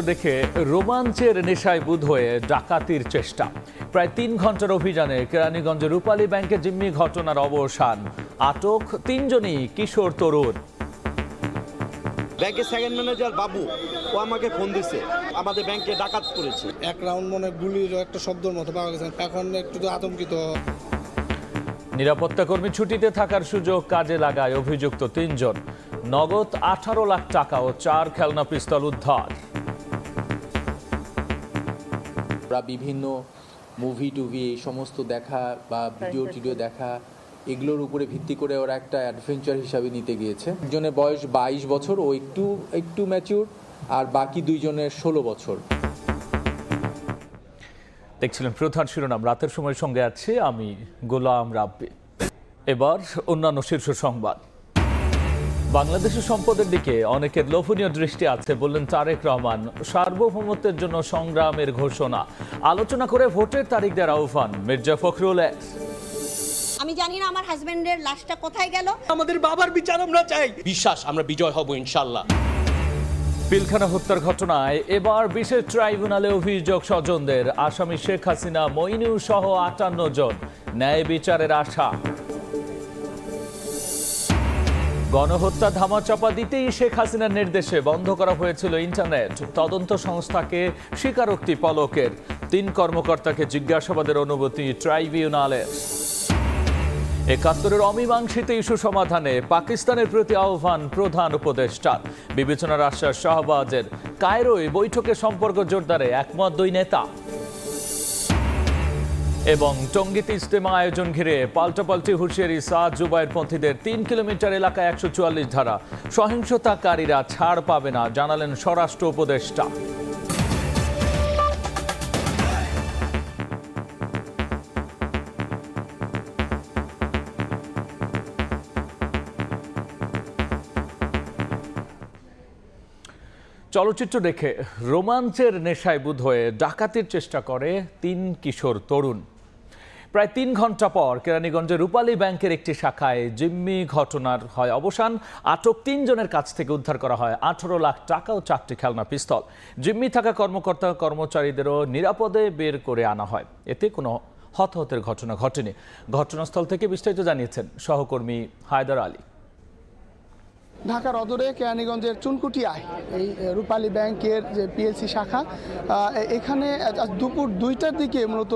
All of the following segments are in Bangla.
দেখে রোমাঞ্চের নেশায় বুঁদ হয়ে ডাকাতির চেষ্টা। প্রায় ৩ ঘন্টার অভিযানে কেরানীগঞ্জের রূপালী ব্যাংকে জিম্মি ঘটনার অবসান। আটক ৩ জনই কিশোর তরুণ। ব্যাংকের সেকেন্ড ম্যানেজার বাবু ও আমাকে ফোন দিছে, আমাদের ব্যাংকে ডাকাত করেছে। এক রাউন্ড মনে গুলির একটা শব্দের মতো পাওয়া গেছে। এখন একটু আতঙ্কিত। নিরাপত্তা কর্মী ছুটিতে থাকার সুযোগ কাজে লাগায় অভিযুক্ত ৩ জন। নগদ ১৮ লাখ টাকা ও ৪ খেলনা পিস্তল উদ্ধার। বিভিন্ন মুভি টুভি এই সমস্ত দেখা বা ভিডিও টিডিও দেখা, এগুলোর উপরে ভিত্তি করে ওরা একটা অ্যাডভেঞ্চার হিসাবে নিতে গিয়েছে। একজনের বয়স ২২ বছর, ও একটু ম্যাচিউর, আর বাকি ২ জনের ১৬ বছর। দেখছিলেন প্রধান শিরোনাম। রাতের সময় সঙ্গে আছে আমি গোলাম রাব্বি। এবার অন্যান্য শীর্ষ সংবাদ। বাংলাদেশের সম্পদের দিকে অনেকের লোভনীয় দৃষ্টি আছে বললেন তারেক রহমান। সার্বভৌমত্বের জন্য সংগ্রামের ঘোষণা, আলোচনা করে ভোটের তারিখ দেওয়ার আহ্বান মির্জা ফখরুল। আমি জানি না আমার হাজবেন্ডের লাশটা কোথায় গেল। আমাদের বাবার বিচার আমরা চাই। বিশ্বাস আমরা বিজয় হব ইনশাআল্লাহ। পিলখানা হত্যার ঘটনায় এবার বিশেষ ট্রাইব্যুনালে অভিযোগ স্বজনদের। আসামি শেখ হাসিনা, মইনুল সহ ৫৮ জন। ন্যায় বিচারের আশা। গণহত্যা ধামাচাপা দিতেই শেখ হাসিনার নির্দেশে বন্ধ করা হয়েছিল ইন্টারনেট। তদন্ত সংস্থাকে স্বীকারোক্তি পলকের। ৩ কর্মকর্তাকে জিজ্ঞাসাবাদের অনুমতি ট্রাইব্যুনালের। ৭১-এর অমীমাংসিত ইস্যু সমাধানে পাকিস্তানের প্রতি আহ্বান প্রধান উপদেষ্টার। বিবেচনার আশ্বাস শাহবাজের। কায়রোয় বৈঠকে সম্পর্ক জোরদারে একমত ২ নেতা। এবং টঙ্গীতে ইজতেমা আয়োজন ঘিরে পাল্টাপাল্টি হুঁশিয়ারি সাদ জুবায়েরপন্থীদের। ৩ কিলোমিটার এলাকায় ১৪৪ ধারা। সহিংসতাকারীরা ছাড় পাবে না জানালেন স্বরাষ্ট্র উপদেষ্টা। চলচ্চিত্র দেখে রোমাঞ্চের নেশায় বুঁদ হয়ে ডাকাতির চেষ্টা করে ৩ কিশোর তরুণ। প্রায় ৩ ঘন্টা পর কেরানীগঞ্জের রূপালী ব্যাংকের একটি শাখায় জিম্মি ঘটনার হয় অবসান। আটক ৩ জনের কাছ থেকে উদ্ধার করা হয় ১৮ লাখ টাকা ও ৪টি খেলনা পিস্তল। জিম্মি থাকা কর্মকর্তা কর্মচারীদেরও নিরাপদে বের করে আনা হয়। এতে কোনো হতাহতের ঘটনা ঘটেনি। ঘটনাস্থল থেকে বিস্তারিত জানিয়েছেন সহকর্মী হায়দার আলী। ঢাকার অদূরে কেরানীগঞ্জের চুনকুটিয়ায় এই রূপালী ব্যাংকের যে পিএলসি শাখা, এখানে দুপুর ২টার দিকে মূলত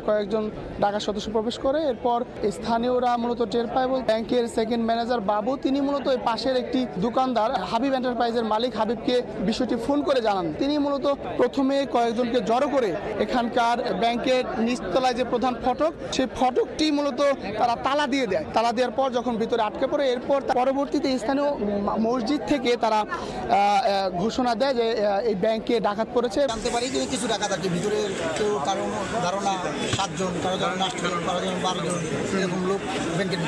কয়েকজন ডাকাত সদস্য প্রবেশ করে। এরপর স্থানীয়রা মূলত টের পায় বল ব্যাংকের সেকেন্ড ম্যানেজার বাবু, তিনি মূলত এই পাশের একটি দোকানদার হাবিব এন্টারপ্রাইজের মালিক হাবিবকে বিষয়টি ফোন করে জানান। তিনি মূলত প্রথমে কয়েকজনকে জড়ো করে এখানকার ব্যাংকের নিচতলায় যে প্রধান ফটক, সেই ফটকটি মূলত তারা তালা দিয়ে দেয়। তালা দেওয়ার পর যখন ভিতরে আটকে পড়ে, এরপর পরবর্তীতে স্থানীয় মসজিদ থেকে তারা ঘোষণা দেয় যে এই ব্যাংকে ডাকাত পড়েছে। জানতে পারি যে কিছু ডাকাত আছে ভিতরে, কেউ কারো ধারণা 7 জন, কারো ধারণা 8 জন, কারো ধারণা 12 জন, এরকম লোক ব্যাংকের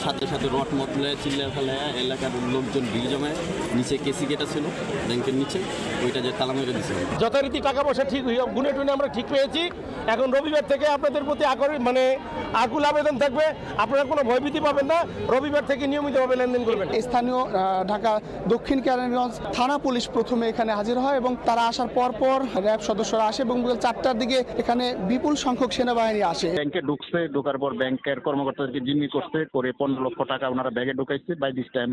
সাথে সাথে রট মতলে চিল্লা ফেলে এলাকার লোকজন ভিড় জমায়। নিচে কেসি গেটা ছিল ব্যাংকের নিচে, ওইটা যে তালা মেরে দিয়েছিল। যথারীতি টাকা পয়সা ঠিক হয়ে গুনে টুনে আমরা ঠিক পেয়েছি। এখন রবিবার থেকে আপনাদের প্রতি আকুল আবেদন থাকবে, আপনারা কোনো ভয়ভীতি পাবেন না। রবিবার থেকে নিয়মিতভাবে লেনদেন করবেন। স্থানীয় ঢাকা দক্ষিণ কেরানীগঞ্জ থানা পুলিশ প্রথমে এখানে হাজির হয় এবং তারা আসার পর র্যাব সদস্যরা আসে এবং বিকেল 4টার দিকে এখানে বিপুল সংখ্যক সেনাবাহিনী আসে। ব্যাংকে ঢোকার পর ব্যাংকের কর্মকর্তাদেরকে জিম্মি করে ১৫ লক্ষ টাকা ওনারা ব্যাগে ঢুকাইছে। বাই দিস টাইম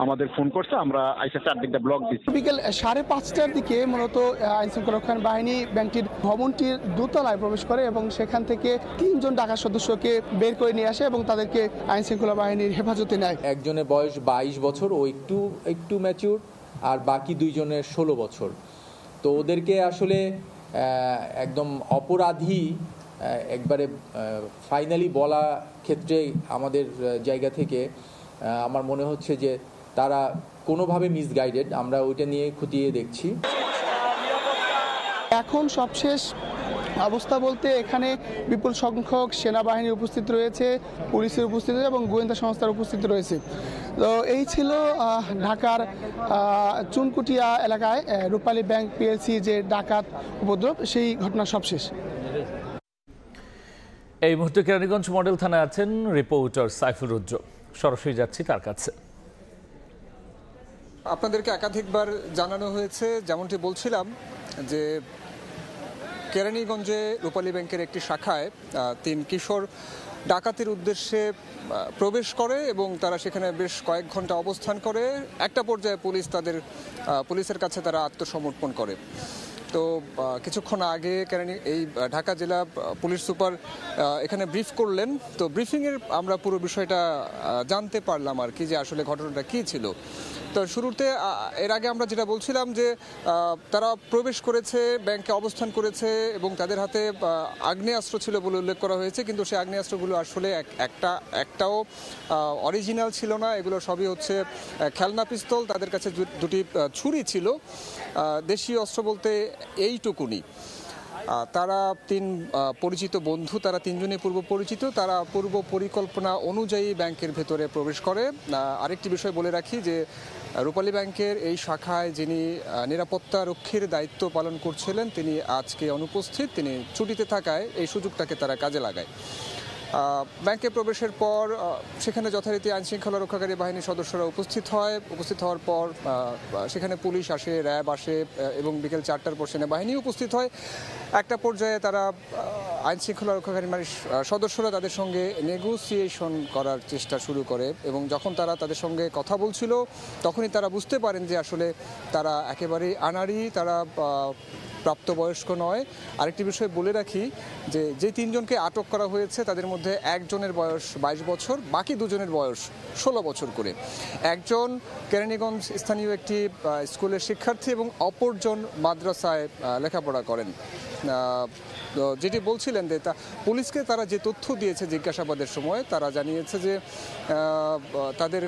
আমাদের ফোন করছে, আমরা আইসা 4 দিকটা ব্লক দিচ্ছি। বিকেল 5:30টার দিকে মূলত আইন শৃঙ্খলা রক্ষা বাহিনী ব্যাংকটির ভবনটির দোতলায় প্রবেশ করে এবং সেখান থেকে ৩ জন ডাকাত সদস্যকে বের করে নিয়ে আসে এবং তাদেরকে আইন শৃঙ্খলা বাহিনীর হেফাজতে নেয়। একজনের বয়স ২২ বছর, ও একটু ম্যাচিউর, আর বাকি ২ জনের ১৬ বছর। তো ওদেরকে আসলে একদম অপরাধী একবারে ফাইনালি বলা ক্ষেত্রে আমাদের জায়গা থেকে আমার মনে হচ্ছে যে তারা কোনোভাবে মিসগাইডেড। আমরা ওইটা নিয়ে খতিয়ে দেখছি। এখন সবশেষ অবস্থা বলতে এখানে বিপুল সংখ্যক সেনাবাহিনীর উপস্থিত রয়েছে, পুলিশের উপস্থিত এবং গোয়েন্দা সংস্থার উপস্থিত রয়েছে। তো এই ছিল ঢাকার চুনকুটিয়া এলাকায় রূপালী ব্যাংক পিএলসি যে ডাকাত উপদ্রব, সেই ঘটনা সবশেষ। এই মুহূর্তে কেরানীগঞ্জ মডেল থানায় আছেন রিপোর্টার সাইফুর রুদ্র। সরাসরি যাচ্ছি তার কাছে। আপনাদেরকে একাধিকবার জানানো হয়েছে, যেমনটি বলছিলাম যে কেরানীগঞ্জে রূপালী ব্যাংকের একটি শাখায় 3 কিশোর ডাকাতির উদ্দেশ্যে প্রবেশ করে এবং তারা সেখানে বেশ কয়েক ঘন্টা অবস্থান করে। একটা পর্যায়ে পুলিশের কাছে তারা আত্মসমর্পণ করে। তো কিছুক্ষণ আগে এই ঢাকা জেলা পুলিশ সুপার এখানে ব্রিফ করলেন। তো ব্রিফিংয়ের আমরা পুরো বিষয়টা জানতে পারলাম আর কি, যে আসলে ঘটনাটা কী ছিল। তো শুরুতে এর আগে আমরা যেটা বলছিলাম যে তারা প্রবেশ করেছে, ব্যাংকে অবস্থান করেছে এবং তাদের হাতে আগ্নেয়াস্ত্র ছিল বলে উল্লেখ করা হয়েছে, কিন্তু সেই আগ্নেয়াস্ত্রগুলো আসলে একটাও অরিজিনাল ছিল না। এগুলো সবই হচ্ছে খেলনা পিস্তল। তাদের কাছে দুটি ছুরি ছিল। দেশীয় অস্ত্র বলতে এইটুকুনি। তারা 3 পরিচিত বন্ধু, তারা 3 জনই পূর্ব পরিচিত। তারা পূর্ব পরিকল্পনা অনুযায়ী ব্যাংকের ভেতরে প্রবেশ করে। আরেকটি বিষয় বলে রাখি যে রূপালী ব্যাংকের এই শাখায় যিনি নিরাপত্তা রক্ষীর দায়িত্ব পালন করছিলেন তিনি আজকে অনুপস্থিত। তিনি ছুটিতে থাকায় এই সুযোগটাকে তারা কাজে লাগায়। ব্যাংকে প্রবেশের পর সেখানে যথারীতি আইনশৃঙ্খলা রক্ষাকারী বাহিনীর সদস্যরা উপস্থিত হওয়ার পর সেখানে পুলিশ আসে, র্যাব আসে এবং বিকেল 4টার পর সেনাবাহিনী উপস্থিত হয়। একটা পর্যায়ে তারা আইনশৃঙ্খলা রক্ষাকারী বাহিনীর সদস্যরা তাদের সঙ্গে নেগোসিয়েশন করার চেষ্টা শুরু করে এবং যখন তারা তাদের সঙ্গে কথা বলছিল তখনই তারা বুঝতে পারেন যে আসলে তারা একেবারেই আনাড়ি, তারা প্রাপ্তবয়স্ক নয়। আরেকটি বিষয় বলে রাখি যে 3 জনকে আটক করা হয়েছে তাদের মধ্যে একজনের বয়স 22 বছর, বাকি 2 জনের বয়স 16 বছর করে। একজন কেরানীগঞ্জ স্থানীয় একটি স্কুলের শিক্ষার্থী এবং অপরজন মাদ্রাসায় লেখাপড়া করেন। যেটি বলছিলেন যে পুলিশকে তারা যে তথ্য দিয়েছে জিজ্ঞাসাবাদের সময়, তারা জানিয়েছে যে তাদের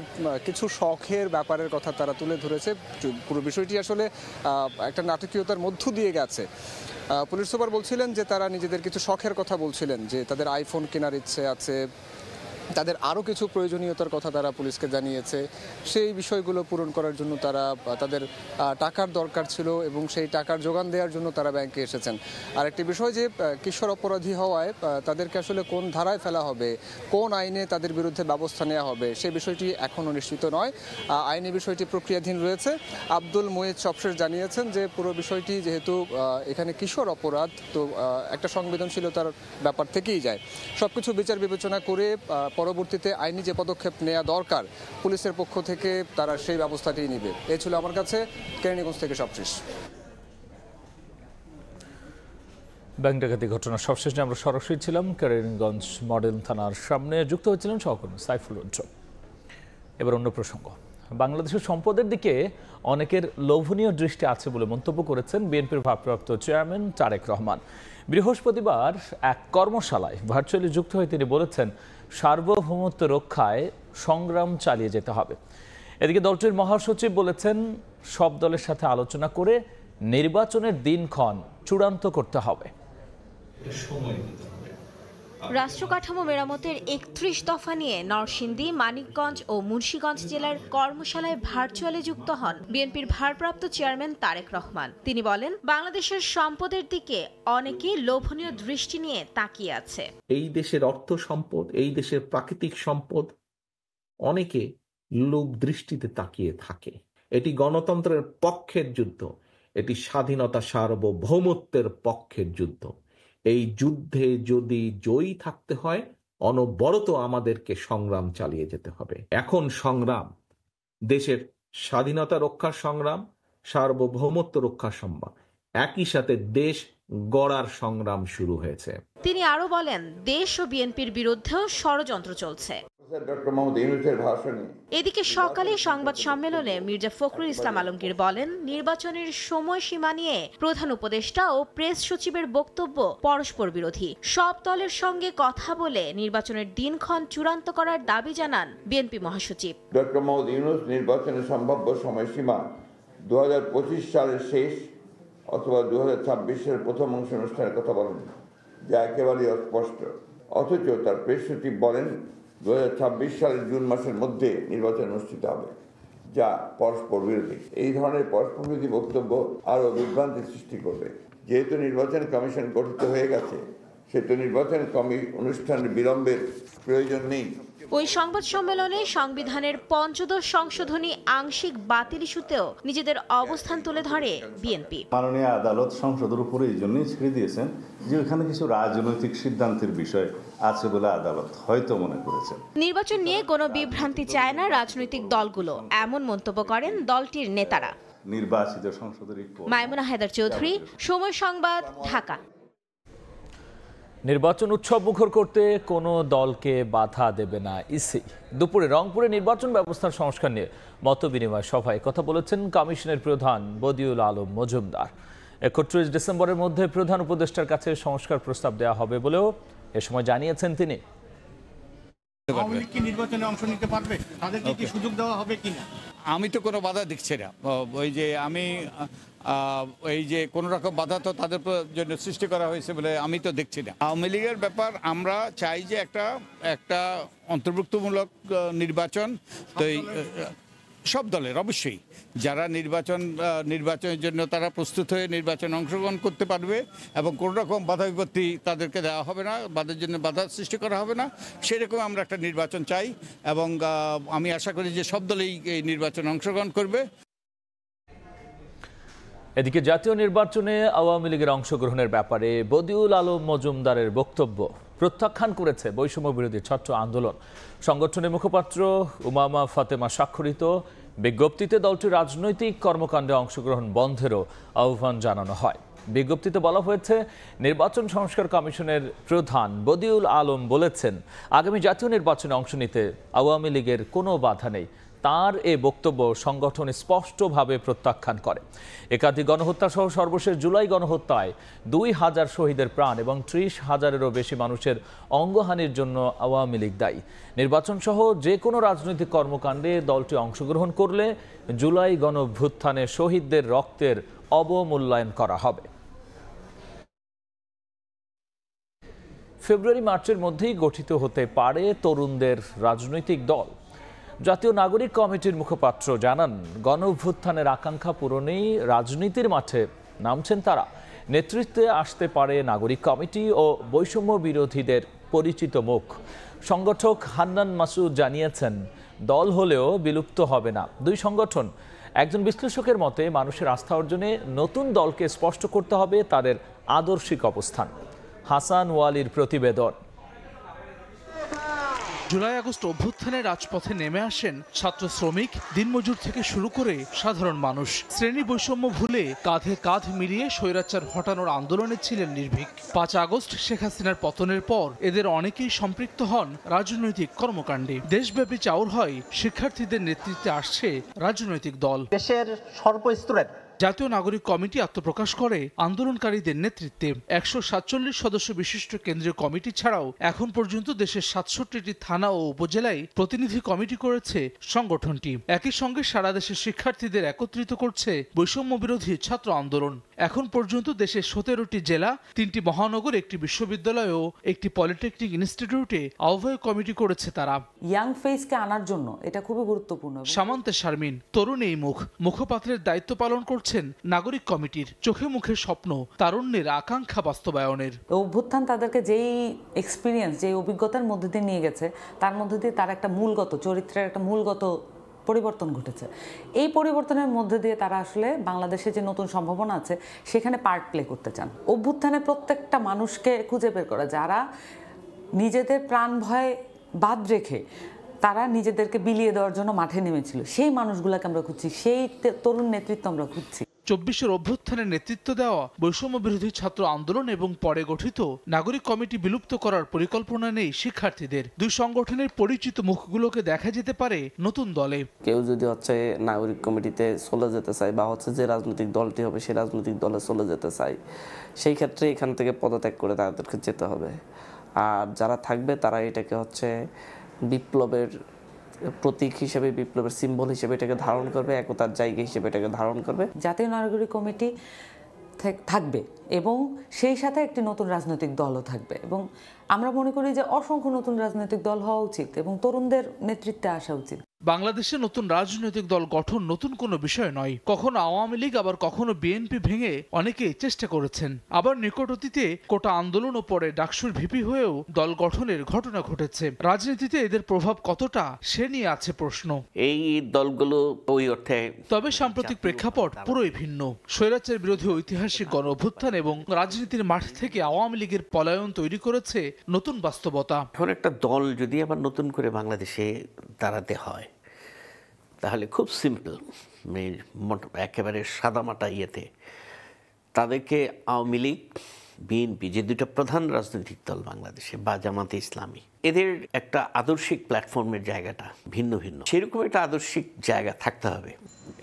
কিছু শখের ব্যাপারের কথা তারা তুলে ধরেছে। পুরো বিষয়টি আসলে একটা নাটকীয়তার মধ্য দিয়ে গেছে। পুলিশ সুপার বলছিলেন যে তারা নিজেদের কিছু শখের কথা বলছিলেন, যে তাদের আইফোন কেনার ইচ্ছে আছে, তাদের আরও কিছু প্রয়োজনীয়তার কথা তারা পুলিশকে জানিয়েছে। সেই বিষয়গুলো পূরণ করার জন্য তাদের টাকার দরকার ছিল এবং সেই টাকার যোগান দেওয়ার জন্য তারা ব্যাংকে এসেছেন। আর একটি বিষয় যে কিশোর অপরাধী হওয়ায় তাদেরকে আসলে কোন ধারায় ফেলা হবে, কোন আইনে তাদের বিরুদ্ধে ব্যবস্থা নেওয়া হবে সে বিষয়টি এখনও নিশ্চিত নয়। আইনি বিষয়টি প্রক্রিয়াধীন রয়েছে। আব্দুল মুহিত সবশেষ জানিয়েছেন যে পুরো বিষয়টি যেহেতু এখানে কিশোর অপরাধ, তো একটা সংবেদনশীলতার ব্যাপার থেকেই যায়। সবকিছু বিচার বিবেচনা করে পরবর্তীতে আইনি যে পদক্ষেপ নেওয়া দরকার পুলিশের পক্ষ থেকে তারা সেই ব্যবস্থাটি নেবে। এই ছিল আমার কাছে কেরানীগঞ্জ থেকে সবশেষ। ব্যাংক ডাকাতি ঘটনার সবশেষ আমরা সরাসরি ছিলাম কেরানীগঞ্জ মডেল থানার সামনে, যুক্ত হয়েছিলেন সহকর্মী সাইফুল রঞ্জন। এবার অন্য প্রসঙ্গ। বাংলাদেশের সম্পদের দিকে অনেকের লোভনীয় দৃষ্টি আছে বলে মন্তব্য করেছেন বিএনপির ভারপ্রাপ্ত চেয়ারম্যান তারেক রহমান। বৃহস্পতিবার এক কর্মশালায় ভার্চুয়ালি যুক্ত হয়ে তিনি বলেছেন, সার্বভৌমত্ব রক্ষায় সংগ্রাম চালিয়ে যেতে হবে। এদিকে দলটির মহাসচিব বলেছেন, সব দলের সাথে আলোচনা করে নির্বাচনের দিনক্ষণ চূড়ান্ত করতে হবে। রাষ্ট্র কাঠামো মেরামতের ৩১ দফা নিয়ে নরসিংদী, মানিকগঞ্জ ও মুন্সিগঞ্জ জেলার কর্মশালায় ভার্চুয়ালি যুক্ত হন বিএনপির ভারপ্রাপ্ত চেয়ারম্যান তারেক রহমান। তিনি বলেন, বাংলাদেশের সম্পদের দিকে অনেকেই লোভনীয় দৃষ্টি নিয়ে তাকিয়ে আছে। এই দেশের অর্থ সম্পদ, এই দেশের প্রাকৃতিক সম্পদ অনেকে লোভ দৃষ্টিতে তাকিয়ে থাকে। এটি গণতন্ত্রের পক্ষের যুদ্ধ, এটি স্বাধীনতা সার্বভৌমত্বের পক্ষের যুদ্ধ। এই যুদ্ধে যদি জয়ী থাকতে হয় অনবরত আমাদেরকে সংগ্রাম চালিয়ে যেতে হবে। এখন সংগ্রাম দেশের স্বাধীনতা রক্ষার সংগ্রাম, সার্বভৌমত্ব রক্ষার সংগ্রাম, একই সাথে দেশ গড়ার সংগ্রাম শুরু হয়েছে। তিনি আরো বলেন, দেশ ও বিএনপির বিরুদ্ধেও ষড়যন্ত্র চলছে। এদিকে সকালে সংবাদ সম্মেলনে মির্জা ফখরুল ইসলাম আলমগীর বলেন, নির্বাচনের সময়সীমা নিয়ে প্রধান উপদেষ্টা ও প্রেস সচিবের বক্তব্য পরস্পর বিরোধী। সব দলের সঙ্গে কথা বলে নির্বাচনের দিনক্ষণ চূড়ান্ত করার দাবি জানান বিএনপি মহাসচিব। ডক্টর মোহাম্মদ ইউনূস নির্বাচনের সম্ভাব্য সময়সীমা 2025 সালের শেষ অথবা 2026 প্রথম অংশ অনুষ্ঠানের কথা বলেন, যা একেবারেই অস্পষ্ট। অথচ তার প্রেস সচিব বলেন 2026 সালের জুন মাসের মধ্যে নির্বাচন অনুষ্ঠিত হবে, যা পরস্পর বিরোধী। এই ধরনের পরস্পর বিরোধী বক্তব্য আরও বিভ্রান্তি সৃষ্টি করবে। যেহেতু নির্বাচন কমিশন গঠিত হয়ে গেছে, সেহেতু নির্বাচন অনুষ্ঠানের বিলম্বের প্রয়োজন নেই। ওই সংবাদ সম্মেলনে সংবিধানের ৫ম সংশোধনী আংশিক বাতিল ইস্যুতেও নিজেদের অবস্থান তুলে ধরে বিএনপি। মাননীয় আদালত সংসদের উপরে এই জন্যই ছেড়ে দিয়েছেন যে ওখানে কিছু রাজনৈতিক সিদ্ধান্তের বিষয় আছে বলে আদালত হয়তো মনে করেছেন। নির্বাচন নিয়ে কোনো বিভ্রান্তি চায় না রাজনৈতিক দলগুলো, এমন মন্তব্য করেন দলটির নেতারা। নির্বাচিত সংসদের মাইমুনা হায়দার চৌধুরী, সময় সংবাদ, ঢাকা। নির্বাচন উৎসব মুখর করতে কোনো দলকে বাধা দেবে না ইসি। দুপুরে রংপুরে নির্বাচন ব্যবস্থার সংস্কার নিয়ে মতবিনিময় সভায় কথা বলেছেন কমিশনের প্রধান বদিউল আলম মজুমদার। ৩১ ডিসেম্বরের মধ্যে প্রধান উপদেষ্টার কাছে সংস্কার প্রস্তাব দেওয়া হবে বলেও এ সময় জানিয়েছেন তিনি। নির্বাচনে অংশ নিতে পারবে, তাদেরকে কি সুযোগ দেওয়া হবে কিনা? আমি তো কোনো বাধা দেখছি না। ওই যে আমি এই যে কোনো রকম বাধা তো তাদের জন্য সৃষ্টি করা হয়েছে বলে আমি তো দেখছি না। আওয়ামী লীগের ব্যাপার আমরা চাই যে একটা অন্তর্ভুক্তমূলক নির্বাচন, তো সব দলের অবশ্যই যারা নির্বাচনের জন্য তারা প্রস্তুত হয়ে নির্বাচনে অংশগ্রহণ করতে পারবে এবং কোনো রকম বাধা বিপত্তি তাদেরকে দেওয়া হবে না, বাধার জন্য বাধা সৃষ্টি করা হবে না, সেরকম আমরা একটা নির্বাচন চাই এবং আমি আশা করি যে সব দলেই এই নির্বাচনে অংশগ্রহণ করবে। এদিকে জাতীয় নির্বাচনে আওয়ামী লীগের অংশগ্রহণের ব্যাপারে বদিউল আলম মজুমদারের বক্তব্য প্রত্যাখ্যান করেছে বৈষম্য বিরোধী ছাত্র আন্দোলন। সংগঠনের মুখপাত্র উমামা ফাতেমা স্বাক্ষরিত বিজ্ঞপ্তিতে দলটির রাজনৈতিক কর্মকাণ্ডে অংশগ্রহণ বন্ধেরও আহ্বান জানানো হয়। বিজ্ঞপ্তিতে বলা হয়েছে, নির্বাচন সংস্কার কমিশনের প্রধান বদিউল আলম বলেছেন, আগামী জাতীয় নির্বাচনে অংশ নিতে আওয়ামী লীগের কোনো বাধা নেই। তার এ বক্তব্য সংগঠন স্পষ্টভাবে প্রত্যাখ্যান করে। একাধিক গণহত্যা সহ সর্বশেষ জুলাই গণহত্যায় ২,০০০ শহীদের প্রাণ এবং ৩০,০০০-এরও বেশি মানুষের অঙ্গহানির জন্য আওয়ামী লীগ দায়ী। নির্বাচন সহ যে কোনো রাজনৈতিক কর্মকাণ্ডে দলটি অংশগ্রহণ করলে জুলাই গণঅভ্যুত্থানে শহীদদের রক্তের অবমূল্যায়ন করা হবে। ফেব্রুয়ারি-মার্চের মধ্যেই গঠিত হতে পারে তরুণদের রাজনৈতিক দল। জাতীয় নাগরিক কমিটির মুখপাত্র জানান, গণঅভ্যুত্থানের আকাঙ্ক্ষা পূরণেই রাজনীতির মাঠে নামছেন তারা। নেতৃত্বে আসতে পারে নাগরিক কমিটি ও বৈষম্য বিরোধীদের পরিচিত মুখ। সংগঠক হান্নান মাসুদ জানিয়েছেন, দল হলেও বিলুপ্ত হবে না দুই সংগঠন। একজন বিশ্লেষকের মতে, মানুষের আস্থা অর্জনে নতুন দলকে স্পষ্ট করতে হবে তাদের আদর্শিক অবস্থান। হাসান ওয়ালির প্রতিবেদন। জুলাই আগস্ট অভ্যুত্থানে রাজপথে নেমে আসেন ছাত্র, শ্রমিক, দিনমজুর থেকে শুরু করে সাধারণ মানুষ। শ্রেণী বৈষম্য ভুলে কাঁধে কাঁধ মিলিয়ে স্বৈরাচার হটানোর আন্দোলনে ছিলেন নির্ভীক। ৫ আগস্ট শেখ হাসিনার পতনের পর এদের অনেকেই সম্পৃক্ত হন রাজনৈতিক কর্মকাণ্ডে। দেশব্যাপী চাউর হয় শিক্ষার্থীদের নেতৃত্বে আসছে রাজনৈতিক দল। দেশের সর্বস্তরের জাতীয় নাগরিক কমিটি আত্মপ্রকাশ করে আন্দোলনকারীদের নেতৃত্বে। ১৪৭ সদস্য বিশিষ্ট কেন্দ্রীয় কমিটি ছাড়াও এখন পর্যন্ত দেশের ৬৭টি থানা ও উপজেলায় প্রতিনিধি কমিটি করেছে সংগঠনটি। একই সঙ্গে সারা দেশের শিক্ষার্থীদের একত্রিত করছে বৈষম্য বিরোধী ছাত্র আন্দোলন। এখন পর্যন্ত দেশের ১৭টি জেলা, ৩টি মহানগর, একটি বিশ্ববিদ্যালয় ও একটি পলিটেকনিক ইনস্টিটিউটে আহ্বায়ক কমিটি করেছে তারা। ইয়াং ফেসকে আনার জন্য এটা খুবই গুরুত্বপূর্ণ। সামান্তে শারমিন, তরুণ এই মুখ, মুখপাত্রের দায়িত্ব পালন করছেন নাগরিক কমিটির। চোখে মুখে স্বপ্ন, তারুণ্যের আকাঙ্ক্ষা বাস্তবায়নের। অভ্যুত্থান তাদেরকে যেই এক্সপিরিয়েন্স, যেই অভিজ্ঞতার মধ্যে দিয়ে নিয়ে গেছে, তার মধ্যে দিয়ে তার একটা মূলগত চরিত্রের একটা মূলগত পরিবর্তন ঘটেছে। এই পরিবর্তনের মধ্যে দিয়ে তারা আসলে বাংলাদেশে যে নতুন সম্ভাবনা আছে সেখানে পার্ট প্লে করতে চান। অভ্যুত্থানে প্রত্যেকটা মানুষকে খুঁজে বের করা, যারা নিজেদের প্রাণ ভয় বাদ রেখে তারা নিজেদেরকে বিলিয়ে দেওয়ার জন্য মাঠে নেমেছিল, সেই মানুষগুলোকে আমরা খুঁজছি, সেই তরুণ নেতৃত্ব আমরা খুঁজছি। ২৪ অভ্যুত্থানের নেতৃত্ব দেওয়া বৈষম্য বিরোধী ছাত্র আন্দোলন এবং পরে গঠিত নাগরিক কমিটি বিলুপ্ত করার পরিকল্পনা নেই শিক্ষার্থীদের। দুই সংগঠনের পরিচিত মুখগুলোকে দেখা যেতে পারে নতুন দলে। কেউ যদি নাগরিক কমিটিতে চলে যেতে চায় বা যে রাজনৈতিক দলটি হবে সেই রাজনৈতিক দলে চলে যেতে চায়, সেই ক্ষেত্রে এখান থেকে পদত্যাগ করে তাদেরকে যেতে হবে। আর যারা থাকবে তারা এটাকে বিপ্লবের প্রতীক হিসেবে, বিপ্লবের সিম্বল হিসেবে এটাকে ধারণ করবে, একতার জায়গা হিসেবে এটাকে ধারণ করবে। জাতীয় নাগরিক কমিটি থাকবে এবং সেই সাথে একটি নতুন রাজনৈতিক দলও থাকবে এবং আমরা মনে করি যে অসংখ্য নতুন রাজনৈতিক দল হওয়া উচিত এবং তরুণদের নেতৃত্বে আসা উচিত। বাংলাদেশে নতুন রাজনৈতিক দল গঠন নতুন কোনো বিষয় নয়। কখনো আওয়ামী লীগ আবার কখনো বিএনপি ভেঙে অনেকেই চেষ্টা করেছেন। আবার নিকট অতীতে কোটা আন্দোলন ও পরে ডাকসুর ভিপি হয়েও দল গঠনের ঘটনা ঘটেছে। রাজনীতিতে এদের প্রভাব কতটা সে নিয়ে আছে প্রশ্ন। এই দলগুলো ওই অর্থে, তবে সাম্প্রতিক প্রেক্ষাপট পুরোই ভিন্ন। স্বৈরাচার বিরোধী ঐতিহাসিক গণ অভ্যুত্থান এবং রাজনীতির মাঠ থেকে আওয়ামী লীগের পলায়ন তৈরি করেছে নতুন বাস্তবতা। এখন একটা দল যদি আবার নতুন করে বাংলাদেশে দাঁড়াতে হয় তাহলে খুব সিম্পল, একেবারে সাদামাটা ইয়েতে তাদেরকে আওয়ামী লীগ, বিএনপি যে দুটো প্রধান রাজনৈতিক দল বাংলাদেশে, বা জামাতে ইসলামী, এদের একটা আদর্শিক প্ল্যাটফর্মের জায়গাটা ভিন্ন ভিন্ন, সেরকম একটা আদর্শিক জায়গা থাকতে হবে।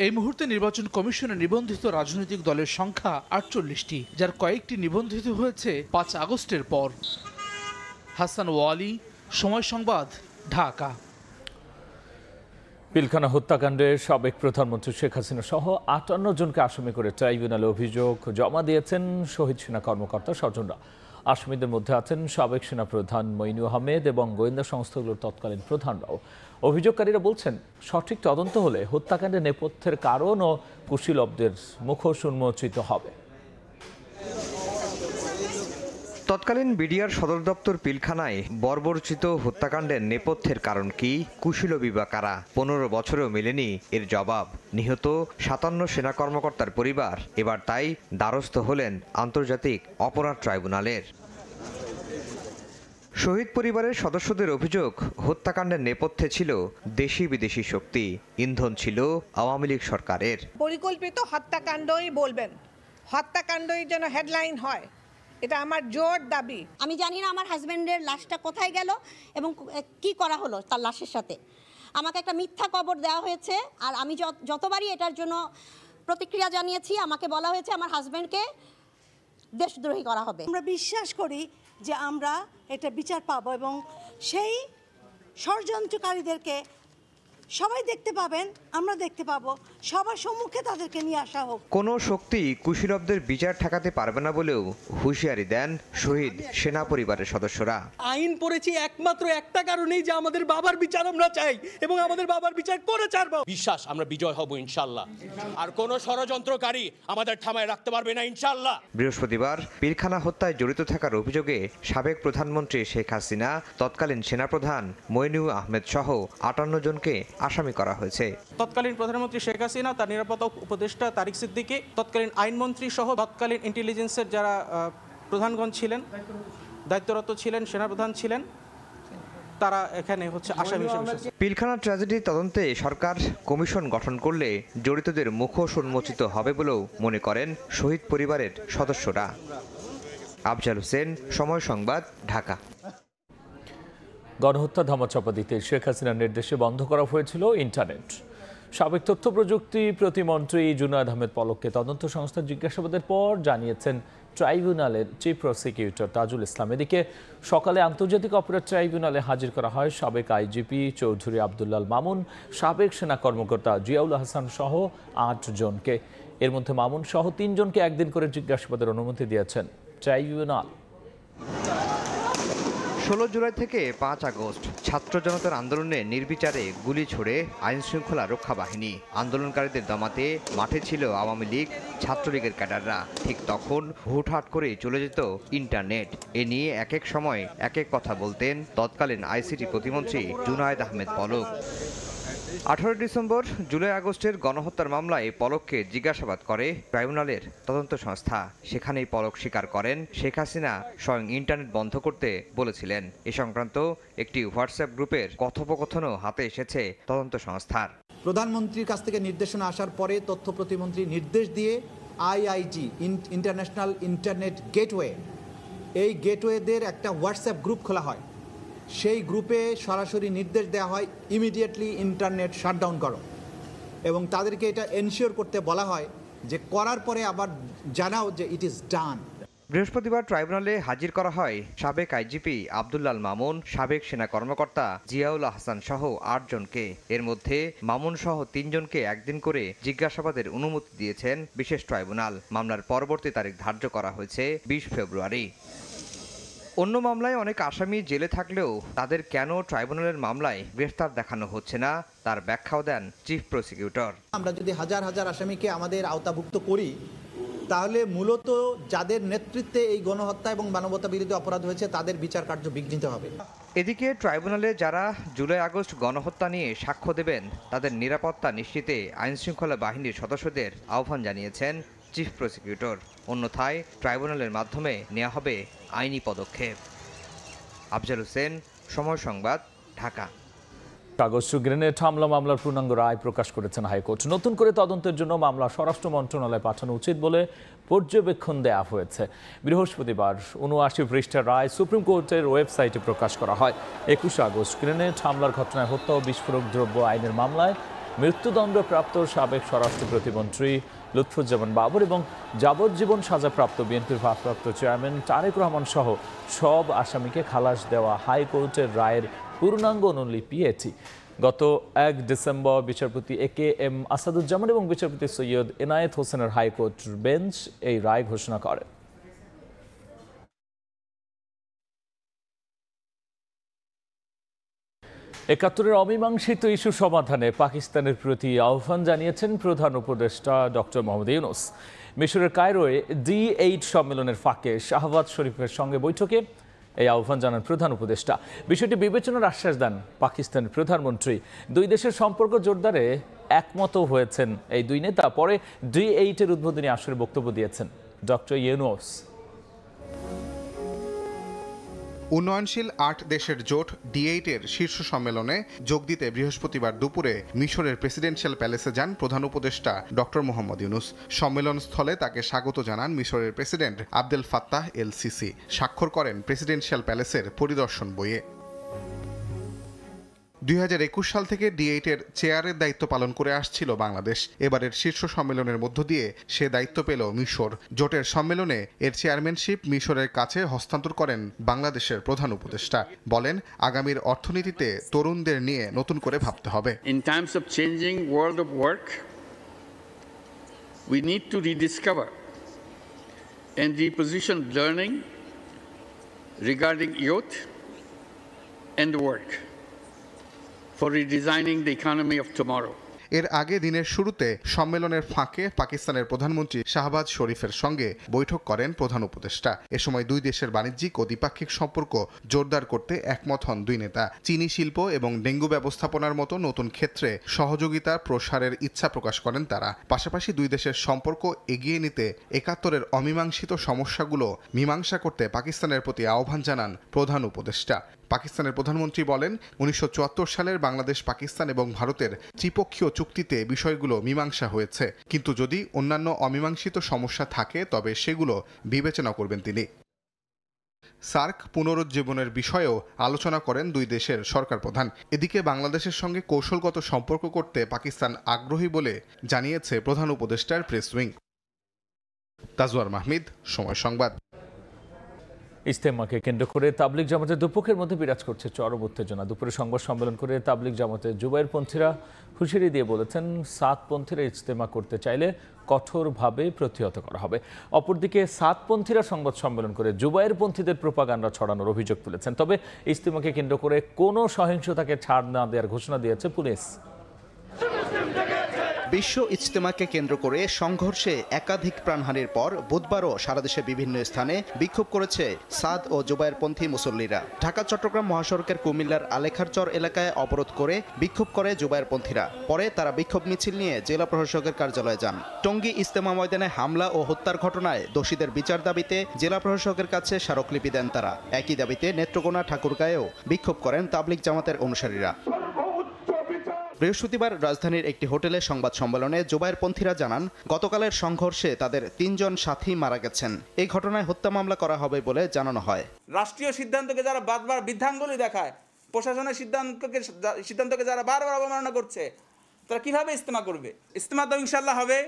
এই মুহূর্তে নির্বাচন কমিশনে নিবন্ধিত রাজনৈতিক দলের সংখ্যা 48টি, যার কয়েকটি নিবন্ধিত হয়েছে 5 আগস্টের পর। হাসান ওয়ালি, সময় সংবাদ, ঢাকা। পিলখানা হত্যাকাণ্ডে সাবেক প্রধানমন্ত্রী শেখ হাসিনা সহ 58 জনকে আসামি করে ট্রাইব্যুনালে অভিযোগ জমা দিয়েছেন শহীদ সেনা কর্মকর্তা স্বজনরা। আসামিদের মধ্যে আছেন সাবেক সেনাপ্রধান মঈনু আহমেদ এবং গোয়েন্দা সংস্থাগুলোর তৎকালীন প্রধানরাও। অভিযোগকারীরা বলছেন, সঠিক তদন্ত হলে হত্যাকাণ্ডের নেপথ্যের কারণ ও কুশীলবদের মুখোশ উন্মোচিত হবে। তৎকালীন বিডিআর সদর দপ্তর পিলখানায় বর্বরচিত হত্যাকাণ্ডের নেপথ্যের কারণ কি, কুশীলবী বা কারা? 15 বছরেও মেলেনি এর জবাব। নিহত 57 সেনা কর্মকর্তার পরিবার এবার তাই দ্বারস্থ হলেন আন্তর্জাতিক অপরাধ ট্রাইব্যুনালের। শহীদ পরিবারের সদস্যদের অভিযোগ, হত্যাকাণ্ডের নেপথ্যে ছিল দেশি বিদেশি শক্তি, ইন্ধন ছিল আওয়ামী লীগ সরকারের। পরিকল্পিত হত্যাকাণ্ডই বলবেন, হত্যাকাণ্ডই যেন হেডলাইন হয়, এটা আমার জোর দাবি। আমি জানি না আমার হাজবেন্ডের লাশটা কোথায় গেল এবং কি করা হলো তার লাশের সাথে। আমাকে একটা মিথ্যা কবর দেওয়া হয়েছে, আর আমি যতবারই এটার জন্য প্রতিক্রিয়া জানিয়েছি আমাকে বলা হয়েছে আমার হাজবেন্ডকে দেশদ্রোহী করা হবে। আমরা বিশ্বাস করি যে আমরা এটা বিচার পাবো এবং সেই ষড়যন্ত্রকারীদেরকে সবাই দেখতে পাবেন, আমরা দেখতে পাবো, সবার সম্মুখে তাদেরকে নিয়ে আসা হোক। কোনো শক্তি কুশীলবদের বিচার ঠেকাতে পারবে না বলেও হুঁশিয়ারি দেন শহীদ সেনা পরিবারের সদস্যরা। আইন পড়েছি একমাত্র একটা কারণেই, যে আমাদের বাবার বিচার আমরা চাই এবং আমাদের বাবার বিচার করে ছাড়বো। বিশ্বাস আমরা বিজয় হব ইনশাল্লাহ, আর কোনো ষড়যন্ত্রকারী আমাদের থামায় রাখতে পারবে না ইনশাল্লাহ। বৃহস্পতিবার পিলখানা হত্যায় জড়িত থাকার অভিযোগে সাবেক প্রধানমন্ত্রী শেখ হাসিনা, তৎকালীন সেনাপ্রধান মঈনু আহমেদ সহ 58 জনকে আসামি করা হয়েছে। তৎকালীন প্রধানমন্ত্রী শেখ হাসিনা, তার নিরাপত্তা উপদেষ্টা তারিক সিদ্দিকী, তৎকালীন আইনমন্ত্রী সহ তৎকালীন ইন্টেলিজেন্সের যারা প্রধানগণ ছিলেন, দায়িত্বরত ছিলেন, সেনাপ্রধান ছিলেন, তারা এখানে আসামি হিসেবে। পিলখানা ট্র্যাজেডি তদন্তে সরকার কমিশন গঠন করলে জড়িতদের মুখোশ উন্মোচিত হবে বলেও মনে করেন শহীদ পরিবারের সদস্যরা। আফজাল হোসেন, সময় সংবাদ, ঢাকা। গণহত্যা ধামাচাপা দিতে শেখ হাসিনার নির্দেশে বন্ধ করা হয়েছিল ইন্টারনেট। সাবেক তথ্য প্রযুক্তি প্রতিমন্ত্রী জুনায়েদ আহমেদ পলককে তদন্ত সংস্থার জিজ্ঞাসাবাদের পর জানিয়েছেন ট্রাইব্যুনালের চিফ প্রসিকিউটর তাজুল ইসলাম। এদিকে সকালে আন্তর্জাতিক অপরাধ ট্রাইব্যুনালে হাজির করা হয় সাবেক আইজিপি চৌধুরী আবদুল্লাল মামুন, সাবেক সেনা কর্মকর্তা জিয়াউল হাসান সহ 8 জনকে। এর মধ্যে মামুন সহ 3 জনকে একদিন করে জিজ্ঞাসাবাদের অনুমতি দিয়েছেন ট্রাইব্যুনাল। 16 জুলাই থেকে 5 আগস্ট ছাত্র জনতার আন্দোলনে নির্বিচারে গুলি ছোড়ে আইন শৃঙ্খলা রক্ষা বাহিনী। আন্দোলনকারীদের দমাতে মাঠে ছিল আওয়ামী লীগ, ছাত্রলীগের ক্যাডাররা। ঠিক তখন হুটহাট করে চলে যেত ইন্টারনেট। এ নিয়ে এক এক সময় এক এক কথা বলতেন তৎকালীন আইসিটি প্রতিমন্ত্রী জুনায়েদ আহমেদ পলক। 18 ডিসেম্বর জুলাই আগস্টের গণহত্যার মামলায় পলককে জিজ্ঞাসাবাদ করে ট্রাইব্যুনালের তদন্ত সংস্থা। সেখানেই পলক স্বীকার করেন শেখ হাসিনা স্বয়ং ইন্টারনেট বন্ধ করতে বলেছিলেন। এ সংক্রান্ত একটি হোয়াটসঅ্যাপ গ্রুপের কথোপকথনও হাতে এসেছে তদন্ত সংস্থার। প্রধানমন্ত্রীর কাছ থেকে নির্দেশনা আসার পরে তথ্য প্রতিমন্ত্রী নির্দেশ দিয়ে আইআইজি ইন্টারন্যাশনাল ইন্টারনেট গেটওয়ে, এই গেটওয়েদের একটা হোয়াটসঅ্যাপ গ্রুপ খোলা হয়। সেই গ্রুপে সরাসরি নির্দেশ দেওয়া হয় ইমিডিয়েটলি ইন্টারনেট শাটডাউন করো, এবং তাদেরকে এটা এনশিওর করতে বলা হয় যে করার পরে আবার জানাও যে ইট ইজ ডান। বৃহস্পতিবার ট্রাইব্যুনালে হাজির করা হয় সাবেক আইজিপি আবদুল্লাল মামুন, সাবেক সেনা কর্মকর্তা জিয়াউল হাসান সহ 8 জনকে। এর মধ্যে মামুন সহ 3 জনকে একদিন করে জিজ্ঞাসাবাদের অনুমতি দিয়েছেন বিশেষ ট্রাইব্যুনাল। মামলার পরবর্তী তারিখ ধার্য করা হয়েছে 20 ফেব্রুয়ারি। অন্য মামলায় অনেক আসামি জেলে থাকলেও তাদের কেন ট্রাইব্যুনালের মামলায় গ্রেফতার দেখানো হচ্ছে না তার ব্যাখ্যাও দেন চিফ প্রসিকিউটর। আমরা যদি হাজার হাজার আসামিকে আমাদের আওতাভুক্ত করি তাহলে মূলত যাদের নেতৃত্বে এই গণহত্যা এবং মানবতা বিরোধী অপরাধ হয়েছে তাদের বিচার কার্য বিঘ্নিত হবে। এদিকে ট্রাইব্যুনালে যারা জুলাই আগস্ট গণহত্যা নিয়ে সাক্ষ্য দেবেন তাদের নিরাপত্তা নিশ্চিতে আইনশৃঙ্খলা বাহিনীর সদস্যদের আহ্বান জানিয়েছেন চিফ প্রসিকিউটর। অন্যথায় ট্রাইব্যুনালের মাধ্যমে নেওয়া হবে আইনি পদক্ষেপ। আফজাল হোসেন, সময় সংবাদ, ঢাকা। কাগজু গ্রেনেড হামলা মামলার পূর্ণাঙ্গ রায় প্রকাশ করেছেন হাইকোর্ট। নতুন করে তদন্তের জন্য মামলা স্বরাষ্ট্র মন্ত্রণালয়ে পাঠানো উচিত বলে পর্যবেক্ষণ দেয়া হয়েছে। বৃহস্পতিবার ৭৯ পৃষ্ঠার রায় সুপ্রিম কোর্টের ওয়েবসাইটে প্রকাশ করা হয়। ২১ আগস্ট গ্রেনেড হামলার ঘটনায় হত্যা ও বিস্ফোরক দ্রব্য আইনের মামলায় মৃত্যুদণ্ডপ্রাপ্ত সাবেক স্বরাষ্ট্র প্রতিমন্ত্রী লুৎফুজ্জামান বাবর এবং যাবজ্জীবন সাজাপ্রাপ্ত বিএনপির ভারপ্রাপ্ত চেয়ারম্যান তারেক রহমান সহ সব আসামিকে খালাস দেওয়া হাইকোর্টের রায়ের পূর্ণাঙ্গ অনুলিপি এটি। গত ১ ডিসেম্বর বিচারপতি AK-M আসাদুজ্জামান এবং বিচারপতি সৈয়দ এনায়েত হোসেনের হাইকোর্ট বেঞ্চ এই রায় ঘোষণা করে। একাত্তরের অমীমাংসিত ইস্যু সমাধানে পাকিস্তানের প্রতি আহ্বান জানিয়েছেন প্রধান উপদেষ্টা ডক্টর মোহাম্মদ ইউনূস। মিশরের কায়রোয় D8 সম্মেলনের ফাঁকে শাহবাজ শরীফের সঙ্গে বৈঠকে এই আহ্বান জানান প্রধান উপদেষ্টা। বিষয়টি বিবেচনার আশ্বাস দেন পাকিস্তানের প্রধানমন্ত্রী। দুই দেশের সম্পর্ক জোরদারে একমত হয়েছেন এই দুই নেতা। পরে D8 এর উদ্বোধনী আসরে বক্তব্য দিয়েছেন ডক্টর ইউনূস। উন্নয়নশীল ৮ দেশের জোট D8 এর শীর্ষ সম্মেলনে যোগ দিতে বৃহস্পতিবার দুপুরে মিশরের প্রেসিডেন্সিয়াল প্যালেসে যান প্রধান উপদেষ্টা ডক্টর মোহাম্মদ ইউনূস। সম্মেলন স্থলে তাকে স্বাগত জানান মিশরের প্রেসিডেন্ট আবদেল ফাত্তাহ এল সিসি। স্বাক্ষর করেন প্রেসিডেন্সিয়াল প্যালেসের পরিদর্শন বইয়ে। ২০২১ সাল থেকে D8 এর চেয়ারের দায়িত্ব পালন করে আসছিল বাংলাদেশ। এবারের শীর্ষ সম্মেলনের মধ্য দিয়ে সে দায়িত্ব পেল মিশর। জোটের সম্মেলনে এর চেয়ারম্যানশিপ মিশরের কাছে হস্তান্তর করেন বাংলাদেশের প্রধান উপদেষ্টা। বলেন, আগামীর অর্থনীতিতে তরুণদের নিয়ে নতুন করে ভাবতে হবে। In times of changing world of work, we need to rediscover and reposition learning regarding youth and work for redesigning the economy of tomorrow. এর আগে দিনের শুরুতে সম্মেলনের ফাঁকে পাকিস্তানের প্রধানমন্ত্রী শাহবাজ শরীফের সঙ্গে বৈঠক করেন প্রধান উপদেষ্টা। এ সময় দুই দেশের বাণিজ্যিক ও দ্বিপাক্ষিক সম্পর্ক জোরদার করতে একমত হন দুই নেতা। চিনি শিল্প এবং ডেঙ্গু ব্যবস্থাপনার মতো নতুন ক্ষেত্রে সহযোগিতা প্রসারের ইচ্ছা প্রকাশ করেন তারা। পাশাপাশি দুই দেশের সম্পর্ক এগিয়ে নিতে একাত্তরের অমীমাংসিত সমস্যাগুলো মীমাংসা করতে পাকিস্তানের প্রতি আহ্বান জানান প্রধান উপদেষ্টা। পাকিস্তানের প্রধানমন্ত্রী বলেন, ১৯৭৪ সালের বাংলাদেশ, পাকিস্তান এবং ভারতের ত্রিপক্ষীয় চুক্তিতে বিষয়গুলো মীমাংসা হয়েছে, কিন্তু যদি অন্যান্য অমীমাংসিত সমস্যা থাকে তবে সেগুলো বিবেচনা করবেন তিনি। সার্ক পুনরুজ্জীবনের বিষয়েও আলোচনা করেন দুই দেশের সরকার প্রধান। এদিকে বাংলাদেশের সঙ্গে কৌশলগত সম্পর্ক করতে পাকিস্তান আগ্রহী বলে জানিয়েছে প্রধান উপদেষ্টার প্রেস উইং। তাজওয়ার মাহমিদ, সময় সংবাদ। ইজতেমাকে কেন্দ্র করে তাবলিগ জামাতের দুপক্ষের মধ্যে বিরাজ করছে চরম উত্তেজনা। দুপুরে সংবাদ সম্মেলন করে তাবলিগ জামাতের জুবায়েরপন্থীরা হুঁশিয়ারি দিয়ে বলেছেন, সাতপন্থীরা ইজতেমা করতে চাইলে কঠোরভাবে প্রতিহত করা হবে। অপরদিকে সাতপন্থীরা সংবাদ সম্মেলন করে জুবায়েরপন্থীদের প্রোপাগান্ডা ছড়ানোর অভিযোগ তুলেছেন। তবে ইজতেমাকে কেন্দ্র করে কোনো সহিংসতাকে ছাড় না দেওয়ার ঘোষণা দিয়েছে পুলিশ। বিশ্ব ইজতেমাকে কেন্দ্র করে সংঘর্ষে একাধিক প্রাণহানির পর বুধবারও সারা দেশে বিভিন্ন স্থানে বিক্ষোভ করেছে সাদ ও জুবায়েরপন্থী মুসল্লিরা। ঢাকা চট্টগ্রাম মহাসড়কের কুমিল্লার আলেখারচর এলাকায় অবরোধ করে বিক্ষোভ করে জুবায়েরপন্থীরা। পরে তারা বিক্ষোভ মিছিল নিয়ে জেলা প্রশাসকের কার্যালয়ে যান। টঙ্গী ইজতেমা ময়দানে হামলা ও হত্যার ঘটনায় দোষীদের বিচার দাবিতে জেলা প্রশাসকের কাছে স্মারকলিপি দেন তারা। একই দাবিতে নেত্রকোনা ঠাকুরগাঁয়েও বিক্ষোভ করেন তাবলিগ জামাতের অনুসারীরা। বৃহস্পতিবার রাজধানীর একটি হোটেলে সংবাদ সম্মেলনে জুবায়েরপন্থীরা জানান, গতকালের সংঘর্ষে তাদের ৩ জন সাথী মারা গেছেন। এই ঘটনায় হত্যা মামলা করা হবে বলে জানানো হয়। রাষ্ট্রীয় সিদ্ধান্তকে যারা বারবার বৃদ্ধাঙ্গুলি দেখায়, প্রশাসনের সিদ্ধান্তকে যারা বারবার অবমাননা করছে, তারা কিভাবে ইজতেমা করবে? ইজতেমা তো ইনশাল্লাহ হবে,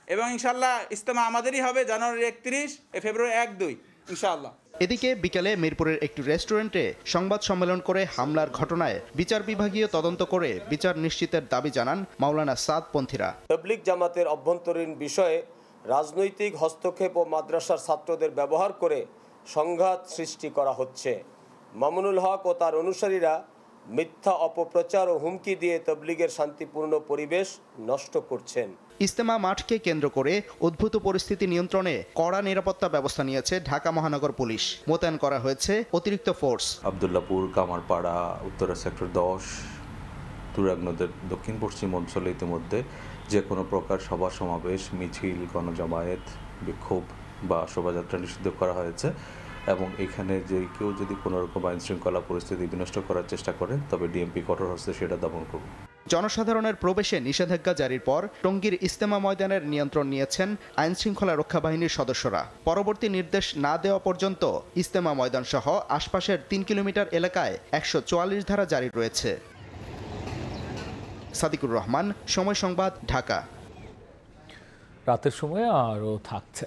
এবং ইনশাল্লাহ ইজতেমা আমাদেরই হবে জানুয়ারি ৩১, ফেব্রুয়ারি ১-২ ইনশাআল্লাহ। এদিকে বিকেলে মিরপুরের একটি রেস্টুরেন্টে সংবাদ সম্মেলন করে হামলার ঘটনায় বিচার বিভাগীয় তদন্ত করে বিচার নিশ্চিতের দাবি জানান মাওলানা সাদপন্থীরা। তাবলিগ জামাতের অভ্যন্তরীণ বিষয়ে রাজনৈতিক হস্তক্ষেপ ও মাদ্রাসার ছাত্রদের ব্যবহার করে সংঘাত সৃষ্টি করা হচ্ছে। মামুনুল হক ও তার অনুসারীরা মিথ্যা অপপ্রচার ও হুমকি দিয়ে তাবলীগের শান্তিপূর্ণ পরিবেশ নষ্ট করছেন। ইজতেমা মাঠকে কেন্দ্র করে উদ্ভূত পরিস্থিতি নিয়ন্ত্রণে কড়া নিরাপত্তা ব্যবস্থা নিয়েছে ঢাকা মহানগর পুলিশ। মোতায়েন করা হয়েছে অতিরিক্ত ফোর্স। আব্দুল্লাহপুর, কামারপাড়া, উত্তরা সেক্টর 10, তুরাগ নদের দক্ষিণ পশ্চিম অঞ্চলে ইতিমধ্যে যে কোনো প্রকার সভা সমাবেশ, মিছিল, গণজমায়েত, বিক্ষোভ বা শোভাযাত্রা নিষিদ্ধ করা হয়েছে এবং এখানে যে কেউ যদি কোনো রকম আইন শৃঙ্খলা পরিস্থিতি বিনষ্ট করার চেষ্টা করে তবে ডিএমপি কঠোর হস্তে সেটা দমন করবে। জনসাধারণের প্রবেশে নিষেধাজ্ঞা জারির পর টঙ্গীর ইজতেমা ময়দানের নিয়ন্ত্রণ নিয়েছেন আইন শৃঙ্খলা রক্ষা বাহিনীর সদস্যরা। পরবর্তী নির্দেশ না দেওয়া পর্যন্ত ইজতেমা ময়দান সহ আশপাশের 3 কিলোমিটার এলাকায় 144 ধারা জারি রয়েছে। সাদিকুর রহমান, সময় সংবাদ, ঢাকা। রাতের সময় আরও থাকছে।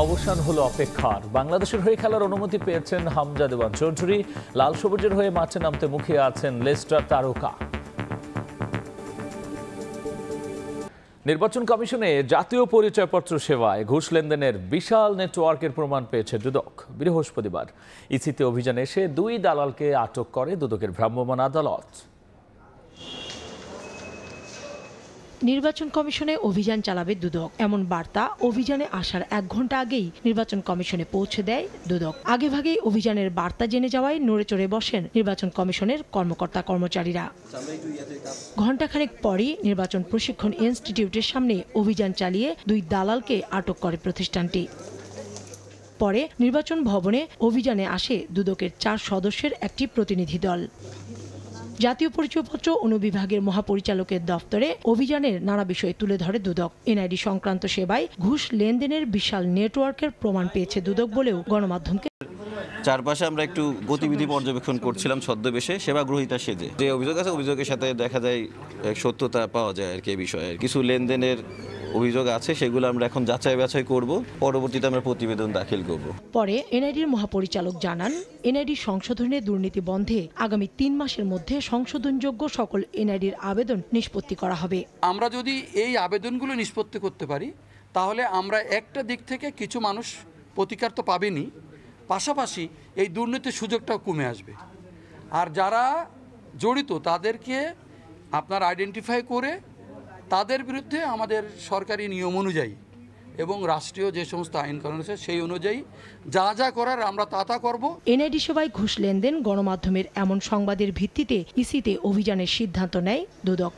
অবসান হলো অপেক্ষার। বাংলাদেশের হয়ে খেলার অনুমতি পেয়েছেন হামজা দেওয়ান চৌধুরী। লাল সবুজের হয়ে মাঠে নামতে মুখিয়ে আছেন লেস্টার তারকা। নির্বাচন কমিশনে জাতীয় পরিচয়পত্র সেবায় ঘুষ লেনদেনের বিশাল নেটওয়ার্কের প্রমাণ পেয়েছে দুদক। বৃহস্পতিবার ইসিতে অভিযানে এসে 2 দালালকে আটক করে দুদকের ভ্রাম্যমাণ আদালত। নির্বাচন কমিশনে অভিযান চালাবে দুদক, এমন বার্তা অভিযানে আসার 1 ঘন্টা আগেই নির্বাচন কমিশনে পৌঁছে দেয় দুদক। আগেভাগেই অভিযানের বার্তা জেনে যাওয়ায় নড়ে চড়ে বসেন নির্বাচন কমিশনের কর্মকর্তা কর্মচারীরা। ঘণ্টাখানেক পরই নির্বাচন প্রশিক্ষণ ইনস্টিটিউটের সামনে অভিযান চালিয়ে 2 দালালকে আটক করে প্রতিষ্ঠানটি। পরে নির্বাচন ভবনে অভিযানে আসে দুদকের 4 সদস্যের একটি প্রতিনিধি দল। জাতীয় পরিচয়পত্র অনুবিভাগের মহাপরিচালকের দফতরে অভিযানের নানা বিষয় তুলে ধরে দুদক। এনআইডি সংক্রান্ত সেবায় ঘুষ লেনদেনের বিশাল নেটওয়ার্কের প্রমাণ পেয়েছে দুদক বলেও গণমাধ্যমকে। চারপাশে আমরা একটু গতিবিধি পর্যবেক্ষণ করছিলাম ছদ্মবেশে সেবা গ্রহীতা সেজে। যে অভিযোগ আছে অভিযোগের সাথে দেখা যায় সত্যতা পাওয়া যায় আর কি। বিষয়ে কিছু লেনদেনের অভিযোগ আছে, সেগুলো আমরা এখন যাচাই বাছাই করব, পরবর্তীতে আমরা প্রতিবেদন দাখিল করব। পরে এনআইডির মহাপরিচালক জানান, এনআইডি সংশোধনে দুর্নীতি বন্ধে আগামী 3 মাসের মধ্যে সংশোধনযোগ্য সকল এনআইডির আবেদন নিষ্পত্তি করা হবে। আমরা যদি এই আবেদনগুলো নিষ্পত্তি করতে পারি তাহলে আমরা একটা দিক থেকে কিছু মানুষ প্রতিকার তো পাবেনই, পাশাপাশি এই দুর্নীতির সুযোগটাও কমে আসবে। আর যারা জড়িত তাদেরকে আপনার আইডেন্টিফাই করে তাদের বিরুদ্ধে আমাদের সরকারি নিয়ম অনুযায়ী এবং রাষ্ট্রীয় যে সমস্ত আইন কানুন আছে সেই অনুযায়ী যা যা করার আমরা তা করব। এনআইডি সেবায় ঘুষ লেনদেন গণমাধ্যমের এমন সংবাদের ভিত্তিতে ইসিতে অভিযানের সিদ্ধান্ত নেয় দুদক।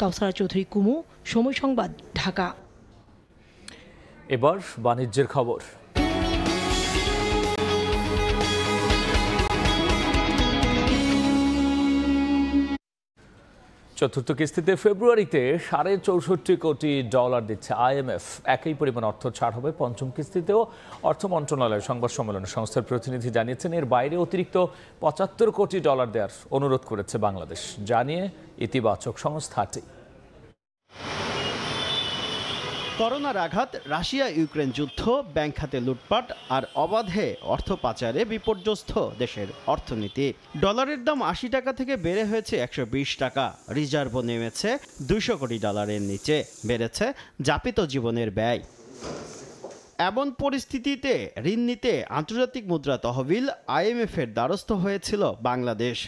কাউসারা চৌধুরী কুমু, সময় সংবাদ, ঢাকা। এবার বাণিজ্যের খবর। চতুর্থ কিস্তিতে ফেব্রুয়ারিতে $64.5 কোটি দিচ্ছে আইএমএফ। একই পরিমাণ অর্থ ছাড় হবে পঞ্চম কিস্তিতেও। অর্থ মন্ত্রণালয়ের সংবাদ সম্মেলনে সংস্থার প্রতিনিধি জানিয়েছেন, এর বাইরে অতিরিক্ত $75 কোটি দেওয়ার অনুরোধ করেছে বাংলাদেশ। জানিয়ে ইতিবাচক সংস্থাটি। করোনার আঘাত, রাশিয়া ইউক্রেন যুদ্ধ, ব্যাংক খাতে লুটপাট আর অবাধে অর্থ পাচারে বিপর্যস্ত দেশের অর্থনীতি। ডলারের দাম 80 টাকা থেকে বেড়ে হয়েছে 120 টাকা। রিজার্ভও নেমেছে $200 কোটি নিচে। বেড়েছে যাপিত জীবনের ব্যয়। এমন পরিস্থিতিতে ঋণ নিতে আন্তর্জাতিক মুদ্রা তহবিল আইএমএফের দ্বারস্থ হয়েছিল বাংলাদেশ।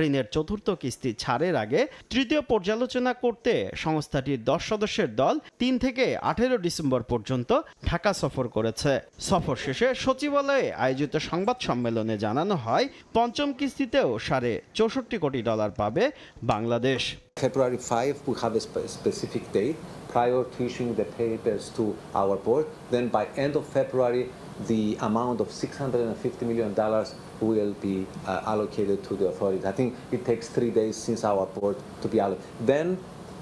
ঋণের চতুর্থ কিস্তি ছাড়ের আগে তৃতীয় পর্যালোচনা করতে সংস্থাটির 10 সদস্যের দল 3 থেকে 18 ডিসেম্বর পর্যন্ত ঢাকা সফর করেছে। সফর শেষে সচিবালয়ে আয়োজিত সংবাদ সম্মেলনে জানানো হয়, পঞ্চম কিস্তিতেও $64 কোটি পাবে Bangladesh. February 5, we have a specific date prior to issuing the papers to our board. Then by end of February, the amount of $650 million will be allocated to the authorities. I think it takes 3 days since our board to be allocated. Then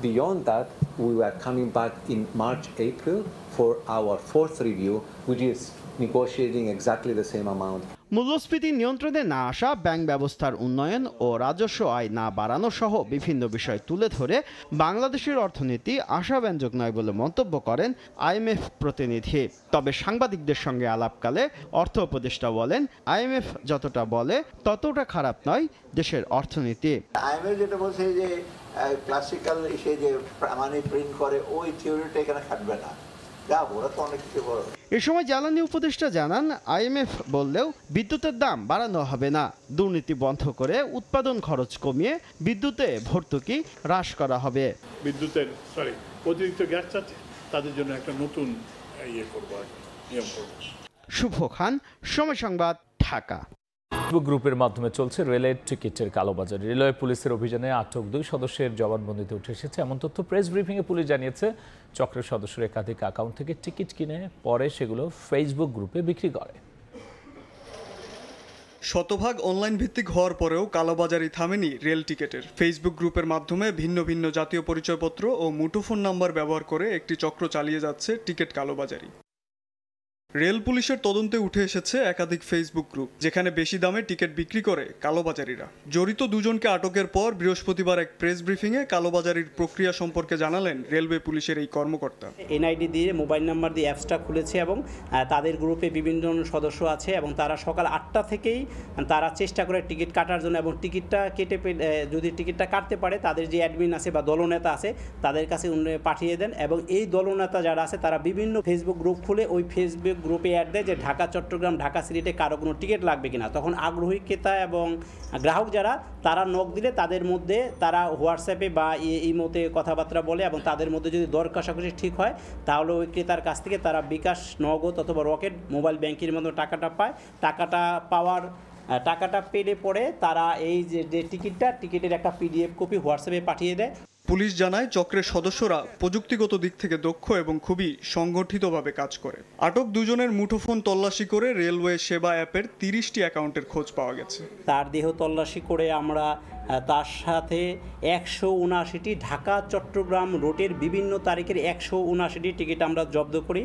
beyond that, we were coming back in March, April for our 4th review, which is negotiating exactly the same amount. মূল্যস্ফীতি নিয়ন্ত্রণে না আসা, ব্যাংক ব্যবস্থার উন্নয়ন ও রাজস্ব আয় না বাড়ানো সহ বিভিন্ন বিষয় তুলে ধরে বাংলাদেশের অর্থনীতি আশাব্যঞ্জক নয় বলে মন্তব্য করেন আইএমএফ প্রতিনিধি। তবে সাংবাদিকদের সঙ্গে আলাপকালে অর্থ উপদেষ্টা বলেন, আইএমএফ যতটা বলে ততটা খারাপ নয় দেশের অর্থনীতি। আইএমএফ যেটা বলছে যে ক্লাসিক্যাল এসে যে মানি প্রিন্ট করে ওই থিওরিটা এখানে খাটবে না। এ সময় জ্বালানি উপদেষ্টা জানান আইএমএফ বললেও বিদ্যুতের দাম বাড়ানো হবে না, দুর্নীতি বন্ধ করে উৎপাদন খরচ কমিয়ে বিদ্যুতে ভর্তুকি হ্রাস করা হবে। বিদ্যুতের অতিরিক্ত গ্যাস চাচ্ছে তাদের জন্য একটা নতুন নিয়ম করব। শুভ খান, সময় সংবাদ, ঢাকা। ফেসবুক গ্রুপের মাধ্যমে চলছে রেলের টিকিটের কালোবাজারি। রেলওয়ে পুলিশের অভিযানে আটক 2 সদস্যের জবানবন্দিতে উঠে এসেছে এমন তথ্য প্রেস ব্রিফিংয়ে পুলিশ জানিয়েছে। চক্রের সদস্যরা একাধিক অ্যাকাউন্ট থেকে টিকিট কিনে পরে সেগুলো ফেসবুক গ্রুপে বিক্রি করে। শতভাগ অনলাইন ভিত্তিক হওয়ার পরেও কালোবাজারি থামেনি রেল টিকেটের। ফেসবুক গ্রুপের মাধ্যমে ভিন্ন ভিন্ন জাতীয় পরিচয়পত্র ও মুঠোফোন নাম্বার ব্যবহার করে একটি চক্র চালিয়ে যাচ্ছে টিকিট কালোবাজারি। রেল পুলিশের তদন্তে উঠে এসেছে একাধিক ফেসবুক গ্রুপ, যেখানে বেশি দামে টিকিট বিক্রি করে কালোবাজারিরা। জড়িত 2 জনকে আটকের পর বৃহস্পতিবার এক প্রেস ব্রিফিংয়ে কালোবাজারির প্রক্রিয়া সম্পর্কে জানালেন রেলওয়ে পুলিশের এই কর্মকর্তা। এনআইডি দিয়ে মোবাইল নাম্বার দিয়ে অ্যাপসটা খুলেছে এবং তাদের গ্রুপে বিভিন্ন সদস্য আছে এবং তারা সকাল 8টা থেকেই তারা চেষ্টা করে টিকিট কাটার জন্য, এবং টিকিটটা কেটে যদি টিকিটটা কাটতে পারে তাদের যে অ্যাডমিন আছে বা দলনেতা আছে তাদের কাছে পাঠিয়ে দেন, এবং এই দলনেতা যারা আছে তারা বিভিন্ন ফেসবুক গ্রুপ খুলে ওই ফেসবুক গ্রুপে অ্যাড দেয় যে ঢাকা, চট্টগ্রাম, ঢাকা সিলেটে কারো কোনো টিকিট লাগবে কিনা। তখন আগ্রহী ক্রেতা এবং গ্রাহক যারা তারা নক দিলে তাদের মধ্যে তারা হোয়াটসঅ্যাপে বা ইমোতে কথাবার্তা বলে, এবং তাদের মধ্যে যদি দর কষাকষি ঠিক হয় তাহলে ওই ক্রেতার কাছ থেকে তারা বিকাশ, নগদ অথবা রকেট মোবাইল ব্যাংকের মধ্যে টাকাটা পায়। টাকাটা পেলে পরে তারা এই যে টিকিটের একটা PDF কপি হোয়াটসঅ্যাপে পাঠিয়ে দেয়। পুলিশ জানায় চক্রের সদস্যরা প্রযুক্তিগত দিক থেকে দক্ষ এবং খুবই সংগঠিতভাবে কাজ করে। আটক 2 জনের মুঠোফোন তল্লাশি করে রেলওয়ে সেবা অ্যাপের 30টি অ্যাকাউন্টের খোঁজ পাওয়া গেছে। তার দেহ তল্লাশি করে আমরা তার সাথে 179টি ঢাকা চট্টগ্রাম রুটের বিভিন্ন তারিখের 179টি টিকিট আমরা জব্দ করি,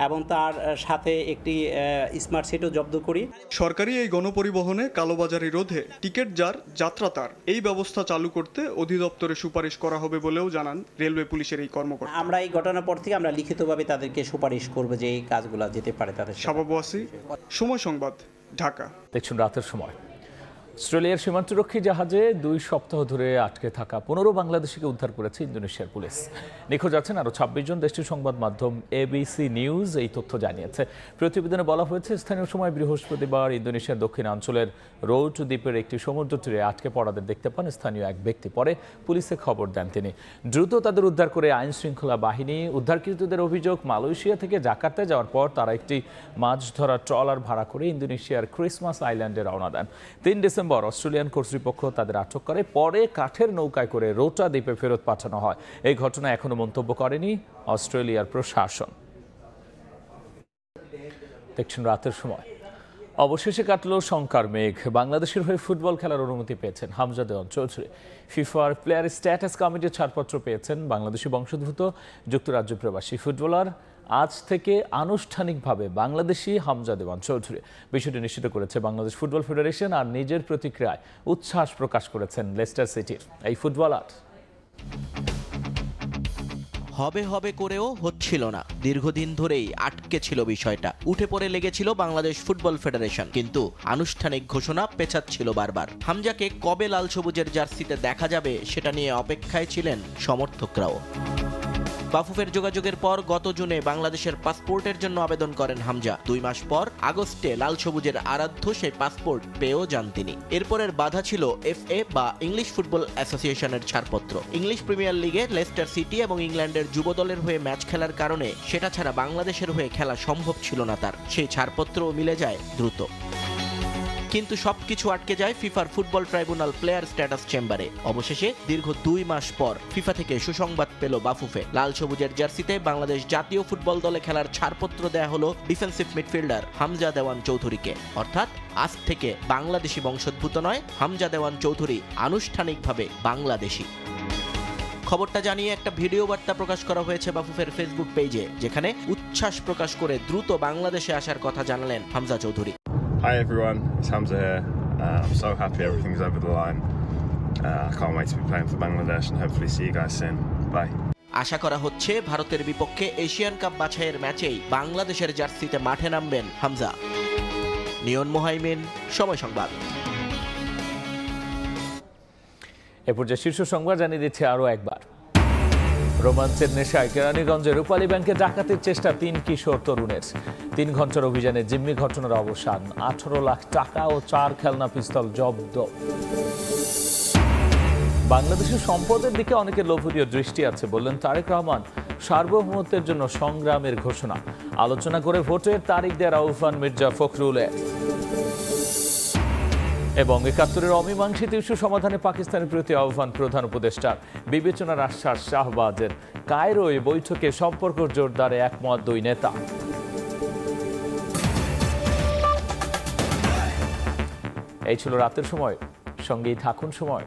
এবং তার সাথে একটি স্মার্ট সেটও জব্দ করি। সরকারি এই গণপরিবহনে কালোবাজারি রোধে টিকিট যার যাত্রা তার এই ব্যবস্থা চালু করতে অধিদপ্তরে সুপারিশ করা হবে বলেও জানান রেলওয়ে পুলিশের এই কর্মকর্তা। আমরা এই ঘটনার পর থেকে আমরা লিখিতভাবে তাদেরকে সুপারিশ করব যে এই কাজগুলো যেতে পারে তাদের। শাবাব ওয়াসি, সময় সংবাদ, ঢাকা। দেখুন রাতের সময় অস্ট্রেলিয়ার সীমান্তরক্ষী জাহাজে 2 সপ্তাহ ধরে আটকে থাকা 15 বাংলাদেশিকে উদ্ধার করেছে ইন্দোনেশিয়ার পুলিশ। নিখোঁজ আছেন আরও 26 জন। দেশটির সংবাদ মাধ্যম ABC নিউজ এই তথ্য জানিয়েছে। প্রতিবেদনে বলা হয়েছে স্থানীয় সময় বৃহস্পতিবার ইন্দোনেশিয়ার দক্ষিণাঞ্চলের রোট দ্বীপের একটি সমুদ্র তীরে আটকে পড়াদের দেখতে পান স্থানীয় এক ব্যক্তি। পরে পুলিশে খবর দেন তিনি। দ্রুত তাদের উদ্ধার করে আইন শৃঙ্খলা বাহিনী। উদ্ধারকৃতদের অভিযোগ, মালয়েশিয়া থেকে জাকার্তায় যাওয়ার পর তারা একটি মাছ ধরা ট্রলার ভাড়া করে ইন্দোনেশিয়ার ক্রিসমাস আইল্যান্ডে রওনা দেন। 3 ডিসেম্বর অস্ট্রেলিয়ান কর্তৃপক্ষ তাদের আটক করে, পরে কাঠের নৌকায় করে রোটা দ্বীপে ফেরত পাঠানো হয়। এই ঘটনা এখনো মন্তব্য করেনি অস্ট্রেলিয়ার প্রশাসন। দেখছেন রাতের সময়। অবশেষে কাটল শঙ্কার মেঘ। বাংলাদেশের হয়ে ফুটবল খেলার অনুমতি পেয়েছেন হামজা দেওয়ান চৌধুরী। ফিফার প্লেয়ার স্ট্যাটাস কমিটির ছাড়পত্র পেয়েছেন বাংলাদেশি বংশোদ্ভূত যুক্তরাজ্য প্রবাসী ফুটবলার। আজ থেকে আনুষ্ঠানিকভাবে বাংলাদেশি হামজা দেওয়ান চৌধুরী। বিষয়টি নিশ্চিত করেছে বাংলাদেশ ফুটবল ফেডারেশন। আর নিজের প্রতিক্রিয়ায় উচ্ছ্বাস প্রকাশ করেছেন লেস্টার সিটির এই ফুটবলার। হবে হবে করেও হচ্ছিল না, দীর্ঘদিন ধরেই আটকে ছিল বিষয়টা। উঠে পড়ে লেগেছিল বাংলাদেশ ফুটবল ফেডারেশন, কিন্তু আনুষ্ঠানিক ঘোষণা পেছাচ্ছিল বারবার। হামজাকে কবে লাল সবুজের জার্সিতে দেখা যাবে সেটা নিয়ে অপেক্ষায় ছিলেন সমর্থকরাও। বাফুফের যোগাযোগের পর গত জুনে বাংলাদেশের পাসপোর্টের জন্য আবেদন করেন হামজা। 2 মাস পর আগস্টে লাল সবুজের আরাধ্য সেই পাসপোর্ট পেয়েও যান তিনি। এরপরের বাধা ছিল FA বা ইংলিশ ফুটবল অ্যাসোসিয়েশনের ছাড়পত্র। ইংলিশ প্রিমিয়ার লিগে লেস্টার সিটি এবং ইংল্যান্ডের যুব দলের হয়ে ম্যাচ খেলার কারণে সেটা ছাড়া বাংলাদেশের হয়ে খেলা সম্ভব ছিল না তার। সেই ছাড়পত্রও মিলে যায় দ্রুত। কিন্তু সবকিছু আটকে যায় ফিফার ফুটবল ট্রাইব্যুনাল প্লেয়ার স্ট্যাটাস চেম্বারে। অবশেষে দীর্ঘ 2 মাস পর ফিফা থেকে সুসংবাদ পেল বাফুফে। লাল সবুজের জার্সিতে বাংলাদেশ জাতীয় ফুটবল দলে খেলার ছাড়পত্র দেয়া হলো ডিফেন্সিভ মিডফিল্ডার হামজা দেওয়ান চৌধুরীকে। অর্থাৎ আজ থেকে বাংলাদেশি বংশোদ্ভূত নয়, হামজা দেওয়ান চৌধুরী আনুষ্ঠানিকভাবে বাংলাদেশি। খবরটা জানিয়ে একটা ভিডিও বার্তা প্রকাশ করা হয়েছে বাফুফের ফেসবুক পেজে, যেখানে উচ্ছ্বাস প্রকাশ করে দ্রুত বাংলাদেশে আসার কথা জানালেন Hamza Chowdhury. Hi everyone, it's Hamza here. I'm so happy everything's over the line. I can't wait to be playing for Bangladesh and hopefully see you guys soon. Bye. আশা করা হচ্ছে ভারতের বিপক্ষে এশিয়ান কাপ বাছাইয়ের ম্যাচেই বাংলাদেশের জার্সিতে মাঠে নামবেন হামজা। নিয়ন মোহাইমিন, সময় সংবাদ। এ পর্যায়ে শীর্ষ সংবাদ জানিয়ে দিচ্ছে আরও একবার। রোমাঞ্চের নেশায় কেরানীগঞ্জে রূপালী ব্যাংকে ডাকাতির চেষ্টা 3 কিশোর তরুণের। 3 ঘন্টার অভিযানে জিম্মি ঘটনার অবসান। 18 লাখ টাকা ও 4 খেলনা পিস্তল জব্দ। বাংলাদেশের সম্পদের দিকে অনেকের লোভনীয় দৃষ্টি আছে বললেন তারেক রহমান। সার্বভৌমত্বের জন্য সংগ্রামের ঘোষণা। আলোচনা করে ভোটের তারিখ দেওয়ার আহ্বান মির্জা ফখরুলের। এবং ৭১-এর অমীমাংসিত ইস্যু সমাধানে পাকিস্তানের প্রতি আহ্বান প্রধান উপদেষ্টার। বিবেচনার আশ্বাস শাহবাজের। কায়রোয় বৈঠকে সম্পর্ক জোরদারে একমত 2 নেতা। এই ছিল রাতের সময়। সঙ্গেই থাকুন সময়।